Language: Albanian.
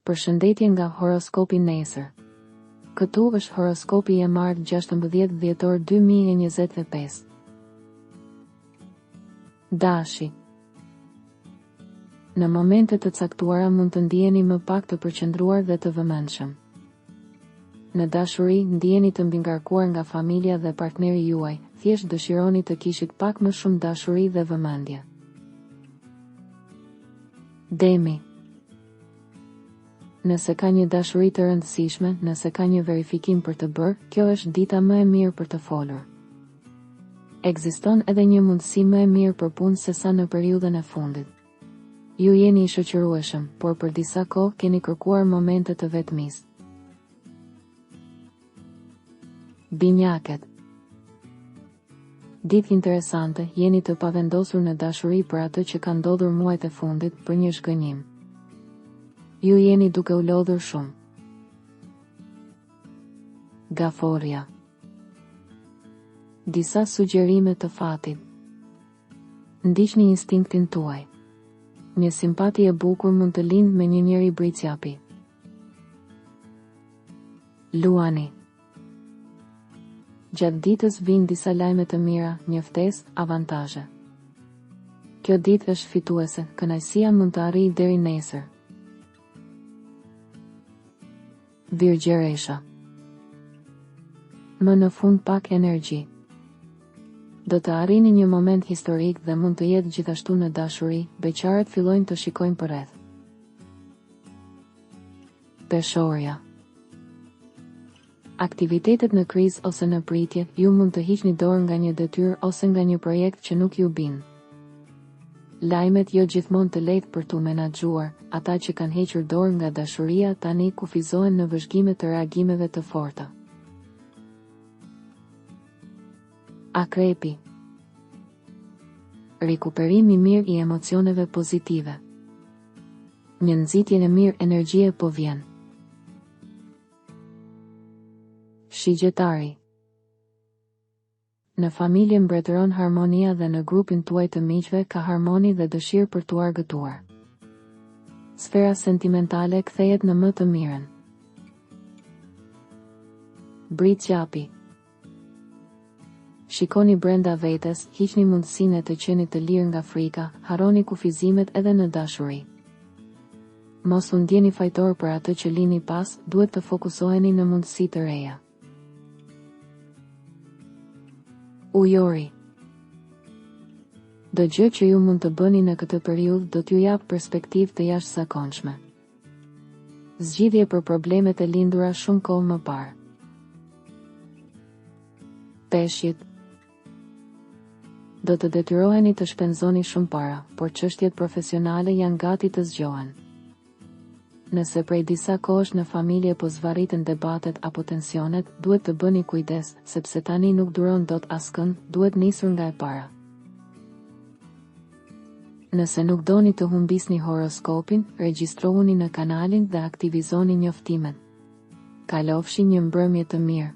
Përshëndetje nga horoskopi nesër. Këtu është horoskopi i martë 16 dhjetor 2025. Dashi. Në momente të caktuara mund të ndjeni më pak të përqendruar dhe të vëmendshëm. Në dashuri ndjeni të mbingarkuar nga familja dhe partneri juaj, thjesht dëshironi të kishit pak më shumë dashuri dhe vëmendje. Demi. Nëse ka një dashuri të rëndësishme, nëse ka një verifikim për të bërë, kjo është dita më e mirë për të folur. Ekziston edhe një mundësi më e mirë për punë se sa në periudhën e fundit. Ju jeni i shoqërueshëm, por për disa kohë keni kërkuar momente të vetmisë. Binjakët. Ditë interesante, jeni të pavendosur në dashuri për atë që ka ndodhur muajt e fundit, për një zhgënjim. Ju jeni duke u lodhur shumë. Gaforja. Disa sugjerime të fatit. Ndiqni instinktin tuaj. Një simpati e bukur mund të lindë me një njeri bricjapi. Luani. Gjatë ditës vijnë disa lajme të mira, një ftesë, avantazhe. Kjo ditë është fituese, kënaqësia mund të arrijë deri nesër. Virgjeresha. Më në fund pak energji. Do të arrini një moment historik dhe mund të jetë gjithashtu në dashuri, beqarët fillojnë të shikojnë përreth. Peshorja. Aktivitetet në krizë ose në pritje, ju mund të hiqni dorë nga një detyrë ose nga një projekt që nuk ju bin. Lajmet jo gjithmonë të lehtë për tu menaxhuar, ata që kanë hequr dorë nga dashuria tani kufizohen në vëzhgime të reagimeve të forta. Akrepi. Rikuperim i mirë i emocioneve pozitive. Një nxitje e mirë energjie po vjen. Shigjetari. Në familje mbretëron harmonia dhe në grupin tuaj të miqve ka harmoni dhe dëshirë për t'u argëtuar. Sfera sentimentale kthehet në më të mirën. Bricjapi. Shikoni brenda vetes, hiqni mundësinë të qeni të lirë nga frika, harroni kufizimet edhe në dashuri. Mos u ndjeni fajtor për atë që lini pas, duhet të fokusoheni në mundësi të reja. Ujori. Do gjë që ju mund të bëni në këtë periudhë do t'ju jap perspektivë të jashtëzakonshme. Zgjidhje për problemet e lindura shumë kohë më parë. Peshqit. Do të detyroheni të shpenzoni shumë para, por çështjet profesionale janë gati të zgjohen. Nëse prej disa kohësh në familje po zvarritën debatet apo tensionet, duhet të bëni kujdes, sepse tani nuk duron dot askënd, duhet nisur nga e para. Nëse nuk doni të humbisni horoskopin, regjistrohuni në kanalin dhe aktivizoni njoftimet. Kalofshi një mbrëmje të mirë.